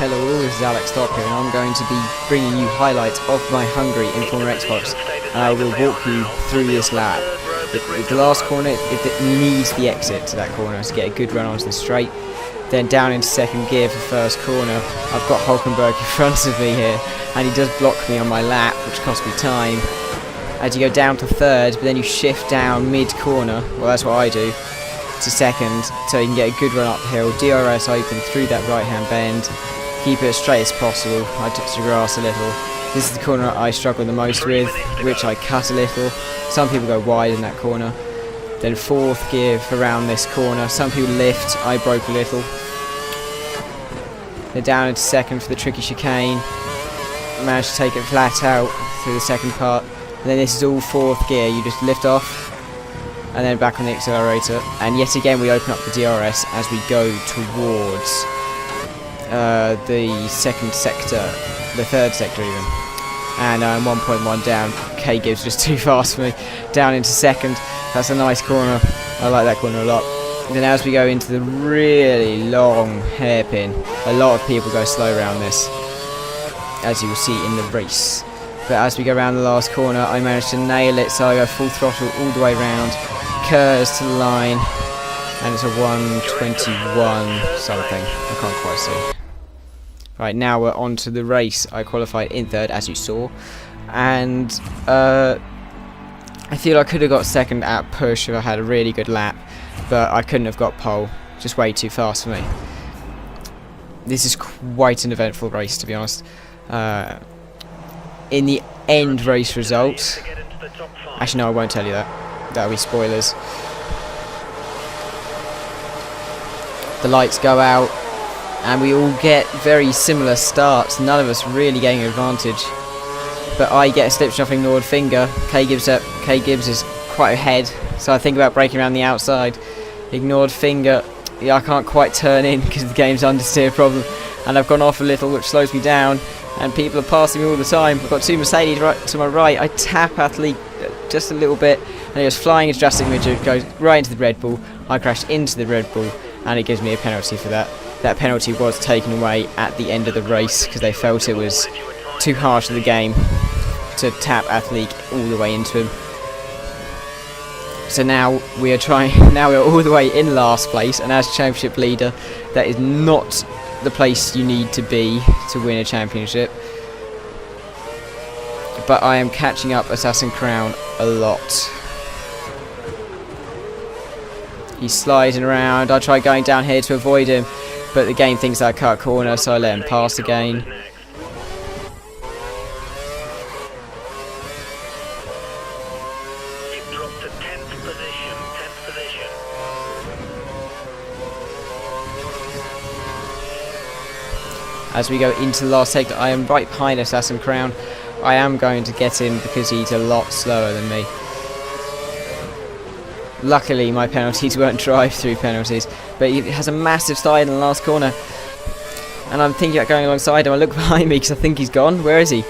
Hello all, this is Alex Docker and I'm going to be bringing you highlights of my Hungary in Formula Xbox, and I will walk you through this lap. The last corner, it needs the exit to that corner to get a good run onto the straight. Then down into second gear for first corner, I've got Hulkenberg in front of me here, and he does block me on my lap, which costs me time. As you go down to third, but then you shift down mid-corner, well that's what I do, to second, so you can get a good run uphill, DRS open through that right hand bend, keep it as straight as possible. I touch the grass a little. This is the corner I struggle the most with, which I cut a little. Some people go wide in that corner. Then fourth gear around this corner, some people lift, I broke a little. Then down into second for the tricky chicane, managed to take it flat out through the second part. And then this is all fourth gear, you just lift off and then back on the accelerator, and yet again we open up the DRS as we go towards the second sector, the third sector even, and I'm 1.1 down. K Gibbs just too fast for me, down into second. That's a nice corner, I like that corner a lot. And then as we go into the really long hairpin, a lot of people go slow around this, as you will see in the race. But as we go around the last corner, I managed to nail it, so I go full throttle all the way around, curves to the line, and it's a 121 something, I can't quite see. Right, now we're on to the race. I qualified in third, as you saw, and I feel I could have got second at push if I had a really good lap, but I couldn't have got pole, just way too fast for me. This is quite an eventful race, to be honest. In the end race result, actually no, I won't tell you that, that'll be spoilers. The lights go out and we all get very similar starts, none of us really getting an advantage, but I get a slipstone off ignored finger. K Gibbs is quite ahead, so I think about breaking around the outside. Ignored finger, yeah, I can't quite turn in because the game's understeer problem, and I've gone off a little, which slows me down. And people are passing me all the time. I've got two Mercedes right to my right. I tap Athlete just a little bit, and he goes flying into drastic midget, goes right into the Red Bull. I crashed into the Red Bull, and it gives me a penalty for that. That penalty was taken away at the end of the race because they felt it was too harsh to the game to tap Athlete all the way into him. So now we are now we're all the way in last place, and as championship leader, that is not the place you need to be to win a championship. But I am catching up Assassin Crown a lot. He's sliding around. I try going down here to avoid him, but the game thinks I cut a corner, so I let him pass again. As we go into the last sector, I am right behind Assassin Crown. I am going to get him because he's a lot slower than me. Luckily my penalties weren't drive-through penalties, but he has a massive slide in the last corner. And I'm thinking about going alongside him. I look behind me because I think he's gone. Where is he?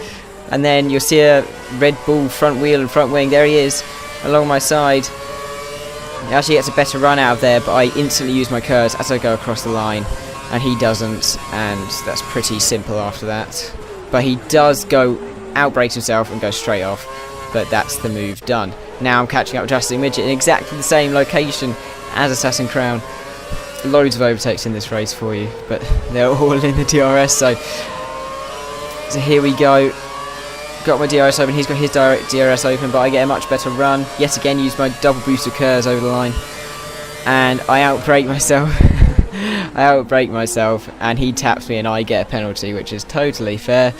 And then you'll see a Red Bull front wheel and front wing. There he is, along my side. He actually gets a better run out of there, but I instantly use my curves as I go across the line. And he doesn't, and that's pretty simple after that. But he does go outbrakes himself and go straight off, but that's the move done. Now I'm catching up with Drastic Midget in exactly the same location as Assassin Crown. Loads of overtakes in this race for you, but they're all in the DRS, so here we go. Got my DRS open, he's got his DRS open, but I get a much better run. Yet again, use my double booster curves over the line, and I outbrake myself. I outbrake myself, and he taps me and I get a penalty, which is totally fair,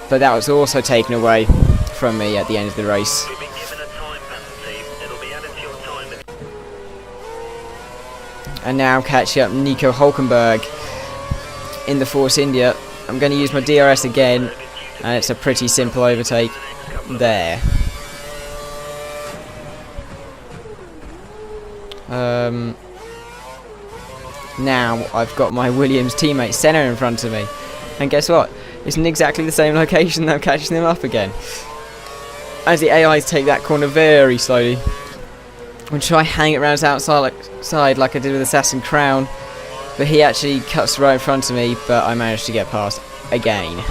but that was also taken away from me at the end of the race. And now I'm catching up Nico Hulkenberg in the Force India. I'm going to use my DRS again, and it's a pretty simple overtake there. Now I've got my Williams teammate Senna in front of me, and guess what? It's in exactly the same location that I'm catching them up again. As the AIs take that corner very slowly, I'm try hang it around its outside like I did with Assassin Crown, But he actually cuts right in front of me, but I managed to get past again.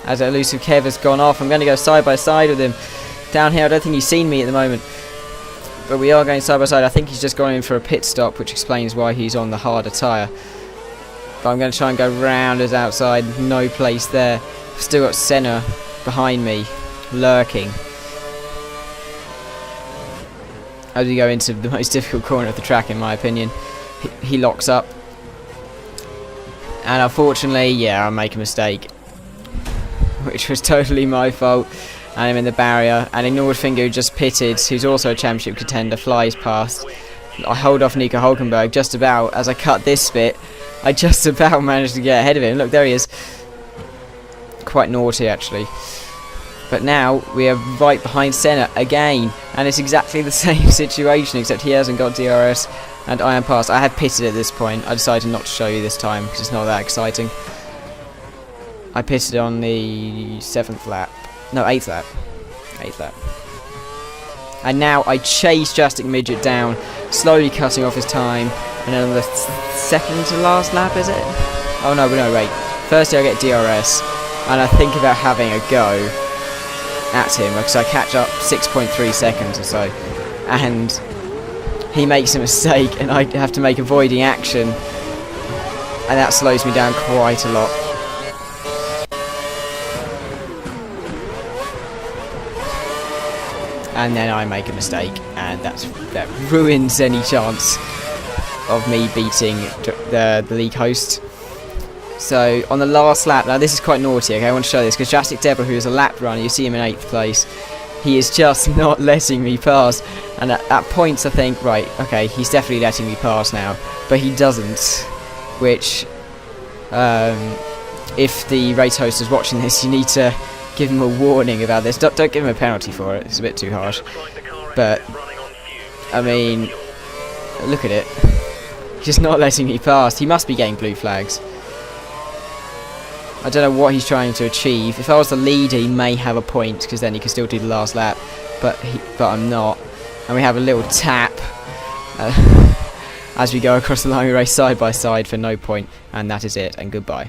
As elusive Kev has gone off, I'm going to go side by side with him. Down here, I don't think he's seen me at the moment. But we are going side by side. I think he's just gone in for a pit stop, which explains why he's on the harder tyre. But I'm going to try and go round as outside. No place there. Still got Senna behind me, lurking. As we go into the most difficult corner of the track, in my opinion. He locks up. And unfortunately, yeah, I make a mistake. Which was totally my fault. And I'm in the barrier. And Nordfinger, who just pitted, who's also a championship contender, flies past. I hold off Nico Hulkenberg just about. As I cut this bit, I just about managed to get ahead of him. Look, there he is. Quite naughty, actually. But now we are right behind Senna again. And it's exactly the same situation, except he hasn't got DRS. And I am past. I had pitted at this point. I decided not to show you this time because it's not that exciting. I pitted on the 7th lap. No, 8th lap. 8th lap. And now I chase Jastic Midget down, slowly cutting off his time. And then on the second to last lap, is it? Oh no, wait. Firstly I get DRS, and I think about having a go at him, because I catch up 6.3 seconds or so. And he makes a mistake, and I have to make avoiding action. And that slows me down quite a lot. And then I make a mistake, and that ruins any chance of me beating the league host. So on the last lap, now this is quite naughty, okay, I want to show this, because Jastic Deborah, who is a lap runner, you see him in 8th place, he is just not letting me pass. And at points I think, right, okay, he's definitely letting me pass now, but he doesn't, which, if the race host is watching this, you need to give him a warning about this. Don't give him a penalty for it, it's a bit too harsh. But, I mean, look at it. He's just not letting me pass. He must be getting blue flags. I don't know what he's trying to achieve. If I was the leader, he may have a point, because then he can still do the last lap. But I'm not. And we have a little tap as we go across the line. We race side by side for no point. And that is it. And goodbye.